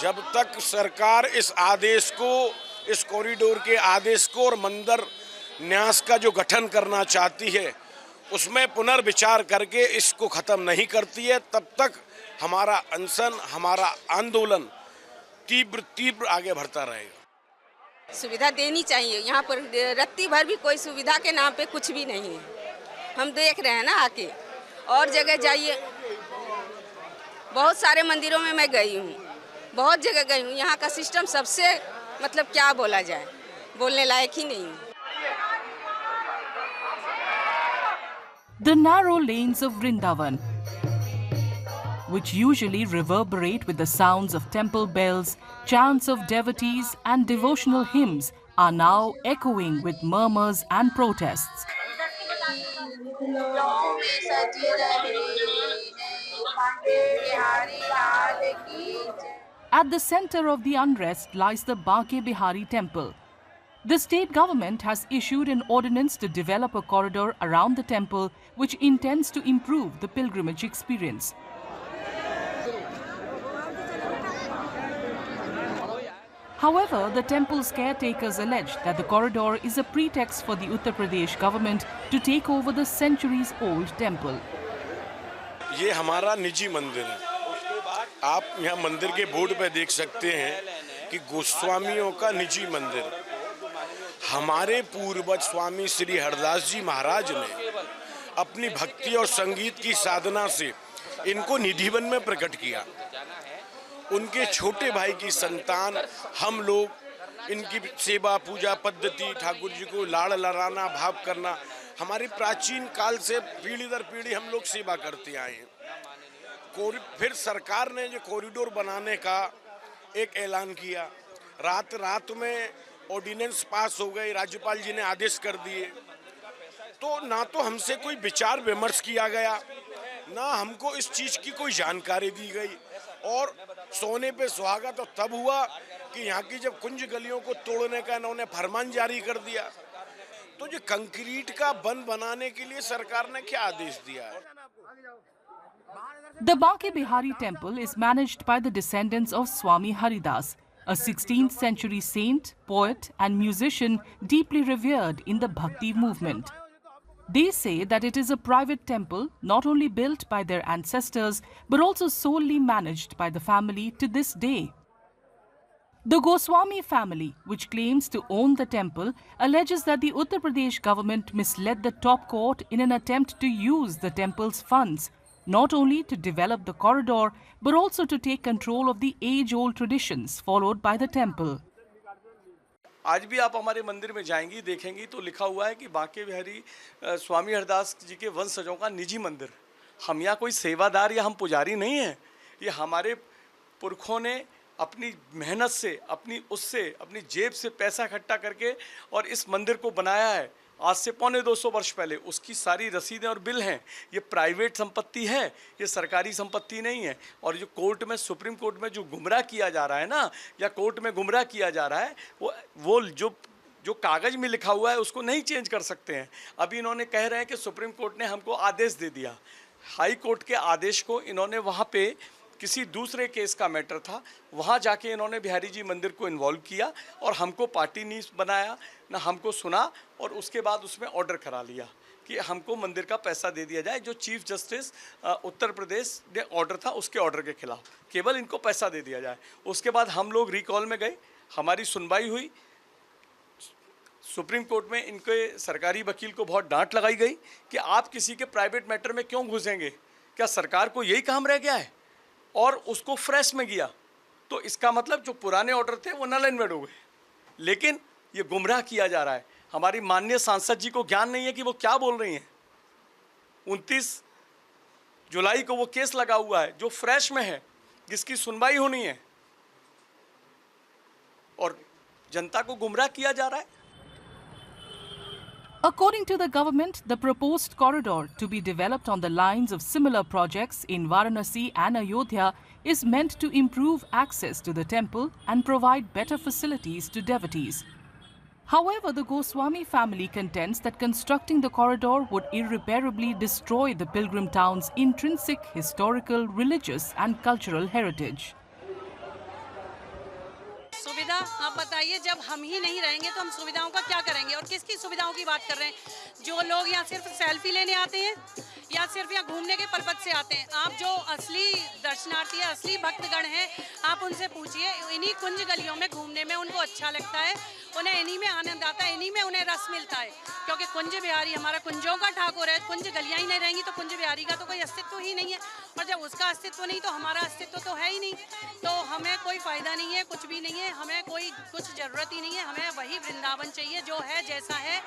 जब तक सरकार इस आदेश को, इस कॉरिडोर के आदेश को और मंदिर न्यास का जो गठन करना चाहती है उसमें पुनर्विचार करके इसको खत्म नहीं करती है, तब तक हमारा अनशन, हमारा आंदोलन तीव्र आगे बढ़ता रहेगा। सुविधा देनी चाहिए। यहाँ पर रत्ती भर भी कोई सुविधा के नाम पे कुछ भी नहीं है। हम देख रहे हैं ना आके, और जगह जाइए। बहुत सारे मंदिरों में मैं गई हूँ, बहुत जगह गई हूँ। यहाँ का सिस्टम सबसे मतलब क्या बोला जाए, बोलने लायक ही नहीं है। The narrow lanes of Vrindavan, which usually reverberate with the sounds of temple bells, chants of devotees and devotional hymns, are now echoing with murmurs and protests. At the center of the unrest lies the Banke Bihari temple. The state government has issued an ordinance to develop a corridor around the temple which intends to improve the pilgrimage experience. However, the temple's caretakers allege that the corridor is a pretext for the Uttar Pradesh government to take over the centuries-old temple. ये हमारा निजी मंदिर है। आप यहाँ मंदिर के board पे देख सकते हैं कि गोस्वामियों का निजी मंदिर। हमारे पूर्वज स्वामी श्री हरदास जी महाराज ने अपनी भक्ति और संगीत की साधना से इनको निधिवन में प्रकट किया। उनके छोटे भाई की संतान हम लोग इनकी सेवा पूजा पद्धति, ठाकुर जी को लाड़ लड़ाना, भाव करना, हमारी प्राचीन काल से पीढ़ी दर पीढ़ी हम लोग सेवा करते आए हैं। फिर सरकार ने जो कॉरिडोर बनाने का एक ऐलान किया, रात में ऑर्डिनेंस पास हो गई, राज्यपाल जी ने आदेश कर दिए। तो ना तो हमसे कोई विचार विमर्श किया गया, ना हमको इस चीज़ की कोई जानकारी दी गई, और सोने पे सुहागा तो तब हुआ कि यहाँ की जब कुंज गलियों को तोड़ने का इन्होंने फरमान जारी कर दिया। तो जो कंक्रीट का बंद बनाने के लिए सरकार ने क्या आदेश दिया है? The Banke Bihari temple is managed by the descendants of Swami Haridas, a 16th century saint, poet and musician deeply revered in the Bhakti movement. They say that it is a private temple not only built by their ancestors but also solely managed by the family to this day. The Goswami family, which claims to own the temple, alleges that the Uttar Pradesh government misled the top court in an attempt to use the temple's funds, not only to develop the corridor but also to take control of the age-old traditions followed by the temple. आज भी आप हमारे मंदिर में जाएंगी, देखेंगी तो लिखा हुआ है कि बांके बिहारी स्वामी हरदास जी के वंशजों का निजी मंदिर। हम यहाँ कोई सेवादार या हम पुजारी नहीं हैं। ये हमारे पुरखों ने अपनी मेहनत से, अपनी जेब से पैसा इकट्ठा करके और इस मंदिर को बनाया है। आज से 250 वर्ष पहले उसकी सारी रसीदें और बिल हैं। ये प्राइवेट संपत्ति है, ये सरकारी संपत्ति नहीं है। और जो कोर्ट में, सुप्रीम कोर्ट में जो गुमराह किया जा रहा है ना, या कोर्ट में गुमराह किया जा रहा है, वो जो कागज़ में लिखा हुआ है उसको नहीं चेंज कर सकते हैं। अभी इन्होंने कह रहे हैं कि सुप्रीम कोर्ट ने हमको आदेश दे दिया। हाई कोर्ट के आदेश को इन्होंने वहाँ पे किसी दूसरे केस का मैटर था, वहाँ जाके इन्होंने बिहारी जी मंदिर को इन्वॉल्व किया और हमको पार्टी नहीं बनाया, ना हमको सुना, और उसके बाद उसमें ऑर्डर करा लिया कि हमको मंदिर का पैसा दे दिया जाए। जो चीफ जस्टिस उत्तर प्रदेश ने ऑर्डर था उसके ऑर्डर के खिलाफ केवल इनको पैसा दे दिया जाए। उसके बाद हम लोग रिकॉल में गए, हमारी सुनवाई हुई। सुप्रीम कोर्ट में इनके सरकारी वकील को बहुत डांट लगाई गई कि आप किसी के प्राइवेट मैटर में क्यों घुसेंगे, क्या सरकार को यही काम रह गया है? और उसको फ्रेश में किया तो इसका मतलब जो पुराने ऑर्डर थे वो नल एंड वॉइड हो गए। लेकिन ये गुमराह किया जा रहा है। हमारी माननीय सांसद जी को ज्ञान नहीं है कि वो क्या बोल रही हैं। 29 जुलाई को वो केस लगा हुआ है जो फ्रेश में है, जिसकी सुनवाई होनी है, और जनता को गुमराह किया जा रहा है। According to the government, the proposed corridor to be developed on the lines of similar projects in Varanasi and Ayodhya is meant to improve access to the temple and provide better facilities to devotees. However, the Goswami family contends that constructing the corridor would irreparably destroy the pilgrim town's intrinsic historical, religious and cultural heritage. सुविधा आप बताइए, जब हम ही नहीं रहेंगे तो हम सुविधाओं का क्या करेंगे? और किसकी सुविधाओं की बात कर रहे हैं? जो लोग यहाँ सिर्फ सेल्फी लेने आते हैं या सिर्फ यहाँ घूमने के पर्पज से आते हैं। आप जो असली दर्शनार्थी है, असली भक्तगण हैं, आप उनसे पूछिए, इन्हीं कुंज गलियों में घूमने में उनको अच्छा लगता है, उन्हें इन्हीं में आनंद आता है, इन्हीं में उन्हें रस मिलता है। क्योंकि कुंज बिहारी हमारा कुंजों का ठाकुर है। कुंज गलियाँ ही नहीं रहेंगी तो कुंज बिहारी का तो कोई अस्तित्व ही नहीं है, और जब उसका अस्तित्व नहीं तो हमारा अस्तित्व तो है ही नहीं। तो हमें कोई फ़ायदा नहीं है, कुछ भी नहीं है, हमें कोई कुछ ज़रूरत ही नहीं है। हमें वही वृंदावन चाहिए जो है, जैसा है।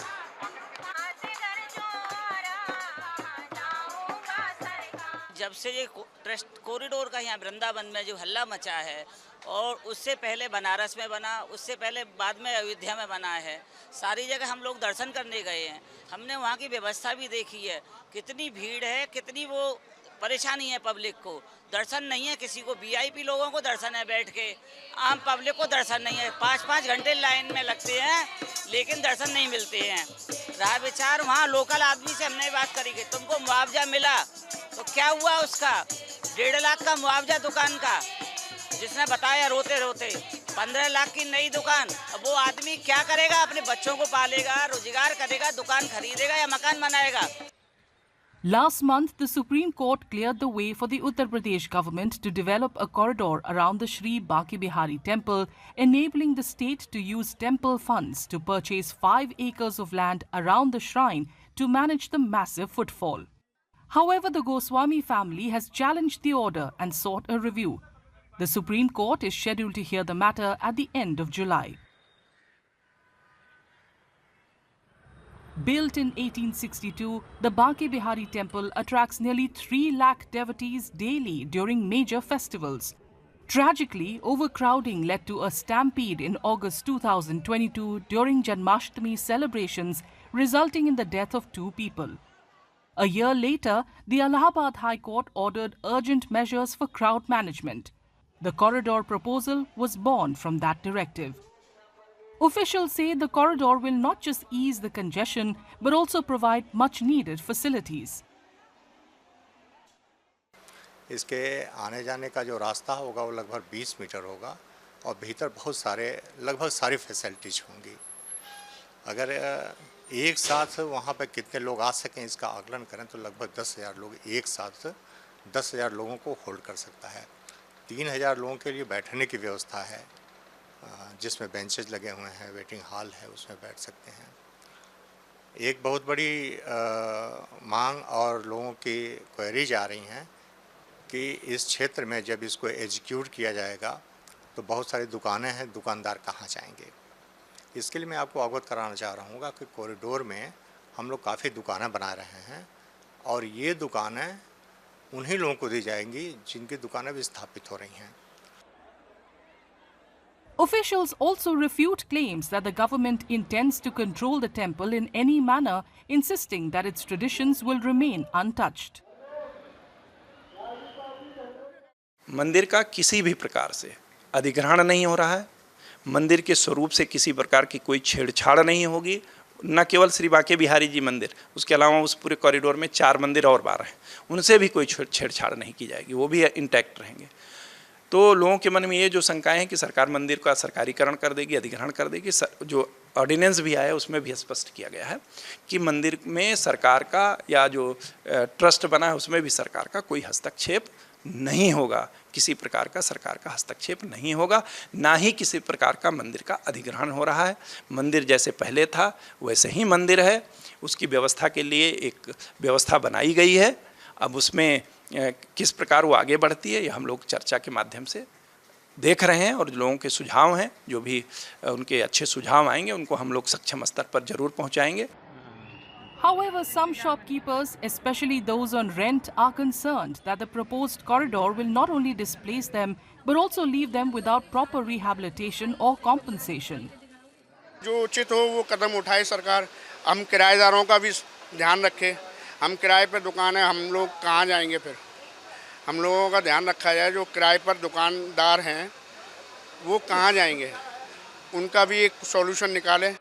जब से ये ट्रस्ट कॉरिडोर का यहाँ वृंदावन में जो हल्ला मचा है, और उससे पहले बनारस में बना, उससे पहले बाद में अयोध्या में बना है, सारी जगह हम लोग दर्शन करने गए हैं। हमने वहाँ की व्यवस्था भी देखी है, कितनी भीड़ है, कितनी वो परेशानी है पब्लिक को। दर्शन नहीं है किसी को, वीआईपी लोगों को दर्शन है बैठ के, आम पब्लिक को दर्शन नहीं है। 5-5 घंटे लाइन में लगते हैं लेकिन दर्शन नहीं मिलते हैं। रहा विचार वहाँ लोकल आदमी से हमने बात करी कि तुमको मुआवजा मिला, तो क्या हुआ उसका? 1.5 लाख का मुआवजा दुकान का, जिसने बताया रोते रोते। 15 लाख की नई दुकान, अब वो आदमी क्या करेगा? अपने बच्चों को पालेगा, रोजगार करेगा, दुकान खरीदेगा या मकान बनाएगा? Last month, the Supreme Court cleared the way for the Uttar Pradesh government to develop a corridor around the Sri Baki Bihari temple, enabling the state to use temple funds to purchase 5 acres of land around the shrine to manage the massive footfall. However, the Goswami family has challenged the order and sought a review. The Supreme Court is scheduled to hear the matter at the end of July. Built in 1862, the Baki Bihari temple attracts nearly 3 lakh devotees daily during major festivals. Tragically, overcrowding led to a stampede in August 2022 during Janmashtami celebrations, resulting in the death of 2 people. A year later, the Allahabad High Court ordered urgent measures for crowd management. The corridor proposal was born from that directive. Officials say the corridor will not just ease the congestion, but also provide much-needed facilities. इसके आने जाने का जो रास्ता होगा वो लगभग 20 metre होगा, और भीतर बहुत सारे लगभग सारी फैसिलिटीज होंगी। अगर एक साथ वहाँ पे कितने लोग आ सकें इसका आकलन करें तो लगभग 10,000 लोग एक साथ 10,000 लोगों को होल्ड कर सकता है। 3,000 लोगों के लिए बैठने की व्यवस्था है, जिसमें बेंचेज लगे हुए हैं, वेटिंग हॉल है, उसमें बैठ सकते हैं। एक बहुत बड़ी मांग और लोगों की क्वेरीज आ रही हैं कि इस क्षेत्र में जब इसको एग्जीक्यूट किया जाएगा तो बहुत सारी दुकानें हैं, दुकानदार कहाँ जाएंगे? इसके लिए मैं आपको अवगत कराना चाह रहा हूँ कि कॉरिडोर में हम लोग काफ़ी दुकानें बना रहे हैं, और ये दुकानें उन्हीं लोगों को दी जाएंगी जिनकी दुकानें भी स्थापित हो रही हैं। Officials also refute claims that the government intends to control the temple in any manner, insisting that its traditions will remain untouched. मंदिर का किसी भी प्रकार से अधिग्रहण नहीं हो रहा है, मंदिर के स्वरूप से किसी प्रकार की कोई छेड़छाड़ नहीं होगी। न केवल श्री बांके बिहारी जी मंदिर, उसके अलावा उस पूरे कॉरिडोर में 4 मंदिर और 12 हैं, उनसे भी कोई छेड़छाड़ नहीं की जाएगी, वो भी इंटैक्ट रहेंगे। तो लोगों के मन में ये जो शंकाएं हैं कि सरकार मंदिर का सरकारीकरण कर देगी, अधिग्रहण कर देगी, जो ऑर्डिनेंस भी आया उसमें भी स्पष्ट किया गया है कि मंदिर में सरकार का या जो ट्रस्ट बना है उसमें भी सरकार का कोई हस्तक्षेप नहीं होगा, किसी प्रकार का सरकार का हस्तक्षेप नहीं होगा, ना ही किसी प्रकार का मंदिर का अधिग्रहण हो रहा है। मंदिर जैसे पहले था वैसे ही मंदिर है, उसकी व्यवस्था के लिए एक व्यवस्था बनाई गई है। अब उसमें किस प्रकार वो आगे बढ़ती है ये हम लोग चर्चा के माध्यम से देख रहे हैं, और लोगों के सुझाव हैं, जो भी उनके अच्छे सुझाव आएंगे उनको हम लोग सक्षम स्तर पर जरूर पहुंचाएंगे। However, some shopkeepers, especially those on rent, are concerned that the proposed corridor will not only displace them, but also leave them without proper rehabilitation or compensation. जो उचित हो वो कदम उठाए सरकार। हम किराएदारों का भी ध्यान रखें। हम किराए पर दुकान है, हम लोग कहाँ जाएंगे? फिर हम लोगों का ध्यान रखा जाए। जो किराए पर दुकानदार हैं वो कहाँ जाएंगे, उनका भी एक सॉल्यूशन निकालें।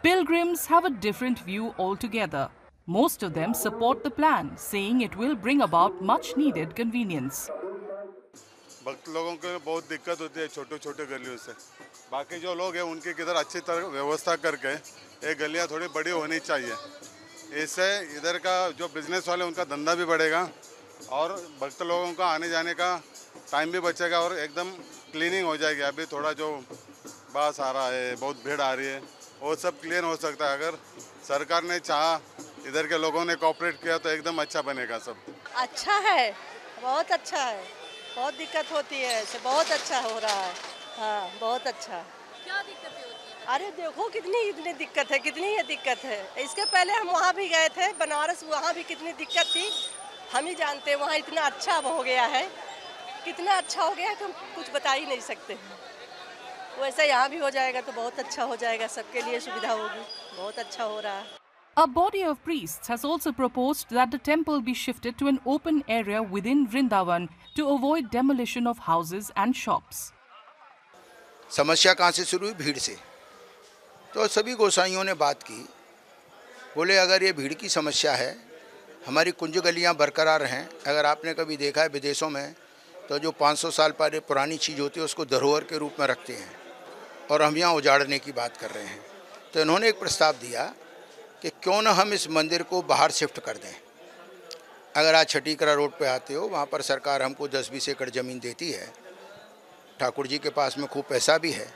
Pilgrims have a different view altogether. Most of them support the plan, saying it will bring about much needed convenience. भक्त लोगों को बहुत दिक्कत होती है छोटे छोटे गलियों से। बाकी जो लोग हैं उनकी किधर अच्छी तरह व्यवस्था करके ये गलियां थोड़ी बड़ी होनी चाहिए। इससे इधर का जो बिजनेस वाले उनका धंधा भी बढ़ेगा और भक्त लोगों का आने जाने का टाइम भी बचेगा और एकदम क्लीनिंग हो जाएगी। अभी थोड़ा जो बास आ रहा है, बहुत भीड़ आ रही है, वो सब क्लीन हो सकता है अगर सरकार ने चाहा, इधर के लोगों ने कोऑपरेट किया तो एकदम अच्छा बनेगा सब। अच्छा है, बहुत अच्छा है। बहुत दिक्कत होती है, ऐसे बहुत अच्छा हो रहा है। हाँ, बहुत अच्छा। क्या दिक्कतें होती हैं? अरे देखो इतनी दिक्कत है, कितनी ये दिक्कत है। इसके पहले हम वहाँ भी गए थे बनारस, वहाँ भी कितनी दिक्कत थी हम ही जानते हैं। वहाँ इतना अच्छा हो गया है, कितना अच्छा हो गया है कि हम कुछ बता ही नहीं सकते। वैसे यहाँ भी हो जाएगा तो बहुत अच्छा हो जाएगा, सबके लिए सुविधा होगी। बहुत अच्छा हो रहा है। A body of priests has also proposed that the temple be shifted to an open area within Vrindavan to avoid demolition of houses and shops. समस्या कहाँ से शुरू हुई? भीड़ से। तो सभी गोसाइयों ने बात की, बोले अगर ये भीड़ की समस्या है, हमारी कुंज गलियाँ बरकरार हैं। अगर आपने कभी देखा है विदेशों में तो जो 500 साल पहले पुरानी चीज़ होती है उसको धरोहर के रूप में रखते हैं और हम यहाँ उजाड़ने की बात कर रहे हैं। तो इन्होंने एक प्रस्ताव दिया कि क्यों ना हम इस मंदिर को बाहर शिफ्ट कर दें। अगर आज छठीकरा रोड पे आते हो, वहाँ पर सरकार हमको 10-20 एकड़ ज़मीन देती है, ठाकुर जी के पास में खूब पैसा भी है,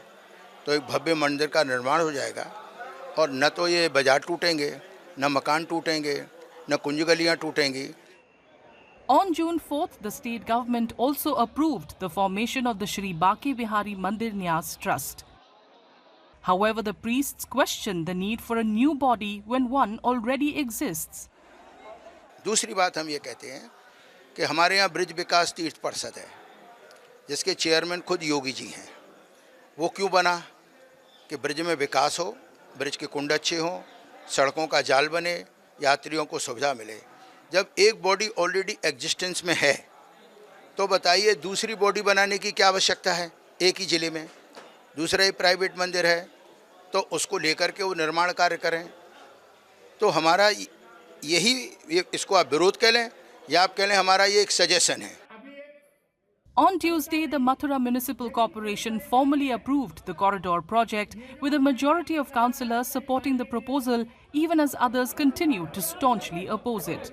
तो एक भव्य मंदिर का निर्माण हो जाएगा और न तो ये बाजार टूटेंगे, न मकान टूटेंगे, न कुंज गलियाँ टूटेंगी। On June 4th, the state government also approved the formation of the Shri Bake Bihari Mandir Nyas Trust. However, the priests questioned the need for a new body when one already exists. दूसरी बात हम ये कहते हैं कि हमारे यहाँ bridge विकास तीर्थ परिषद है, जिसके चेयरमैन खुद योगी जी हैं। वो क्यों बना? कि ब्रिज में विकास हो, ब्रिज के कुंड अच्छे हों, सड़कों का जाल बने, यात्रियों को सुविधा मिले। जब एक बॉडी ऑलरेडी एग्जिस्टेंस में है तो बताइए दूसरी बॉडी बनाने की क्या आवश्यकता है? एक ही ज़िले में दूसरा ही प्राइवेट मंदिर है तो उसको लेकर के वो निर्माण कार्य करें। तो हमारा यही, इसको आप विरोध कह लें या आप कह लें हमारा ये एक सजेशन है। On Tuesday, the Mathura Municipal Corporation formally approved the corridor project with a majority of councillors supporting the proposal, even as others continue to staunchly oppose it.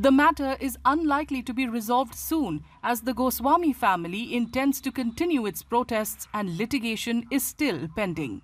The matter is unlikely to be resolved soon, as the Goswami family intends to continue its protests and litigation is still pending.